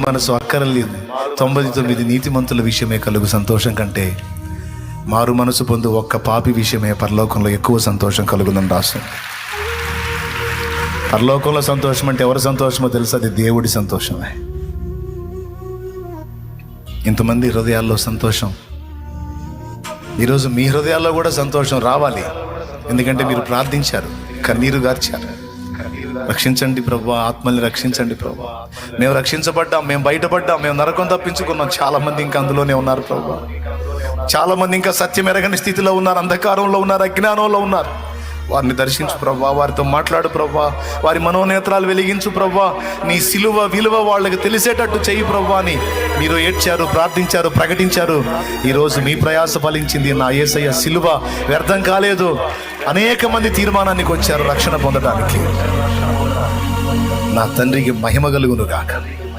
మనసు అక్కరలేదు. 99 నీతిమంతుల విషయమే కలుగు సంతోషం కంటే మారు మనసు పొందు ఒక్క పాపి విషయమే పరలోకంలో ఎక్కువ సంతోషం కలుగుదని రాస్తుంది. పరలోకంలో సంతోషం అంటే ఎవరి సంతోషమో తెలుసు, అది దేవుడి సంతోషమే. ఇంతమంది హృదయాల్లో సంతోషం, ఈరోజు మీ హృదయాల్లో కూడా సంతోషం రావాలి. ఎందుకంటే మీరు ప్రార్థించారు, కన్నీరు గార్చారు. రక్షించండి ప్రభువా, ఆత్మల్ని రక్షించండి ప్రభువా. మేము రక్షించబడ్డాం, మేము బయటపడ్డాం, మేము నరకం తప్పించుకున్నాం. చాలా మంది ఇంకా అందులోనే ఉన్నారు ప్రభువా. చాలా మంది ఇంకా సత్యం ఎరగని స్థితిలో ఉన్నారు, అంధకారంలో ఉన్నారు, అజ్ఞానంలో ఉన్నారు. వారిని దర్శించు ప్రభువా, వారితో మాట్లాడు ప్రభువా, వారి మనోనేత్రాలు వెలిగించు ప్రభువా. నీ సిలువ విలువ వాళ్ళకి తెలిసేటట్టు చెయ్యి ప్రభువా అని మీరు ఏడ్చారు, ప్రార్థించారు, ప్రకటించారు. ఈరోజు మీ ప్రయాస ఫలించింది. నా యేసయ్య సిలువ వ్యర్థం కాలేదు. అనేక మంది తీర్మానానికి వచ్చారు రక్షణ పొందడానికి. నా తండ్రికి మహిమ కలుగును గాక.